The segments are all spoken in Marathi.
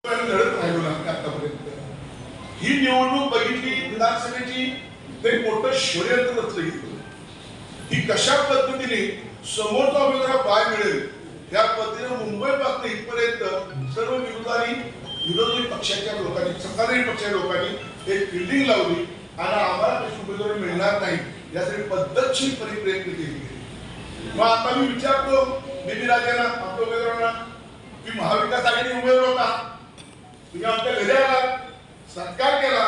लढत राहिलो ना आतापर्यंत. ही निवडणूक बघितली विधानसभेची, ते मोठं षडयंत्र रचलं गेलं. ही कशा पद्धतीने समोरचा उमेदवार पाय मिळेल त्या पद्धतीने मुंबईपासून इथपर्यंत सर्व विरोधी पक्षाच्या लोकांनी, सत्ताधारी पक्षाच्या लोकांनी एक फिल्डिंग लावली आणि आम्हाला कशी उमेदवारी मिळणार नाही यासाठी पद्धतशीरपणे प्रयत्न केले. मग आता मी विचारतो नेहमी राजांना, आपल्या उमेदवारांना, की महाविकास आघाडी उमेदवार होता, तुम्ही आमच्या घरी आलात, सत्कार केला,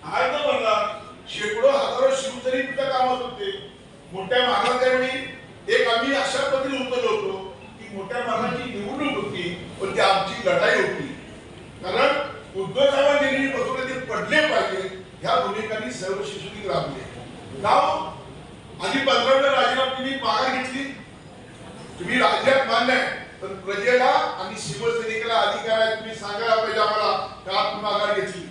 अर्ज भरला, शेकडो हजारो शिवसैनिक तुमच्या कामात होते. मोठ्या महाराजांनी एक आम्ही अशा पद्धतीने उतरलो होतो की मोठ्या महाराजांची निवडणूक होती, पण ती आमची लढाई होती. कारण उद्धव साहेबांनी बसवले ते पडले पाहिजे ह्या भूमिकांनी सर्व शिवसैनिक राबले. गाव आधी 15 राजीनामा माघार घेतली. तुम्ही राज्यात मान्य आहे, पण प्रजेला आणि शिवसैनिकाला अधिकार आहे, तुम्ही सांगायला पाहिजे आम्हाला का तुम्ही माघार घेतली.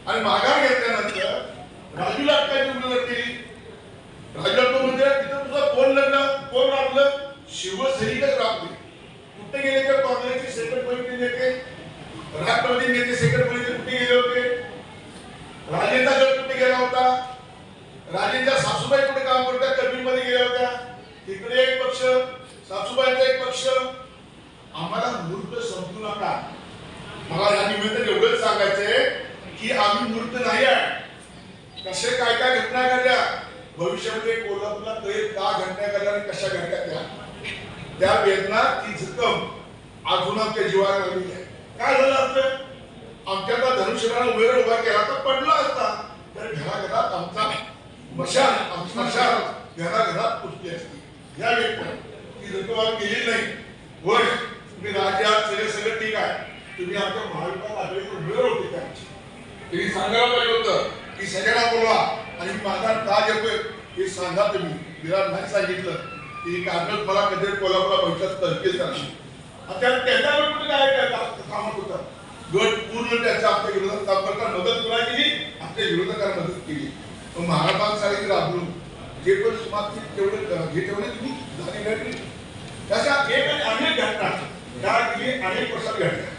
आणि माघार घेतल्यानंतर राजूला काय उमेदवार केली. राजूला तो म्हणजे तिथं तुझं कोण राबलं, शिवसैनिकच राबले. कुठे गेले तर काँग्रेसचे सेक्रेटरी नेते, राष्ट्रवादी नेते सेक्रेटरी कुठे गेले होते, राजेंचा गट कुठे गेला होता, राजेंच्या सासूबाई कुठे काम करतात कबीरमध्ये गेल्या होत्या. तिकडे एक पक्ष, सासूबाईचा एक पक्ष. आम्हाला मूर्त समजू नका. मला या निमित्ताने एवढंच सांगायचंय की आम्ही मूर्त नाही आहे. कसे काय काय घटना घडल्या भविष्यामध्ये, कोल्हापूरला का घटना घडल्या आणि कशा घडल्या त्या वेदना, ती जखम अजून आमच्या जीवाला लागली आहे. काय झालं असतं, आमच्या धनुष्यबाणाला उमेदवार उभा केला तर पडला असता, तर घराघरात आमचा मशाल घराघरात पुसली असती. या व्यक्ती ती जखम केली नाही. होय, तुम्ही राज्यात सगळं ठीक आहे, तुम्ही आमच्या महाविकास आघाडीचे उमेदवार होते त्यांची, तुम्ही सांगायला पाहिजे होतं की सगळ्यांना बोलवा आणि माझा का येतोय हे सांगा. तुम्ही विराट नाही सांगितलं की कारण मला कधी कोल्हापूरला भविष्यात तहसील करायची. आता त्याच्यावर कुठे काय कामत होतं, गट पूर्ण त्याच्या आपल्या विरोधात काम करताना मदत कुणा केली, आपल्या विरोधकांना मदत केली. महाराज साहेब राबून जे पण समाप्ती तेवढे हे ठेवले तुम्ही झाली घडली. त्याच्या एक अनेक घटना त्या अनेक वर्षात घडल्या.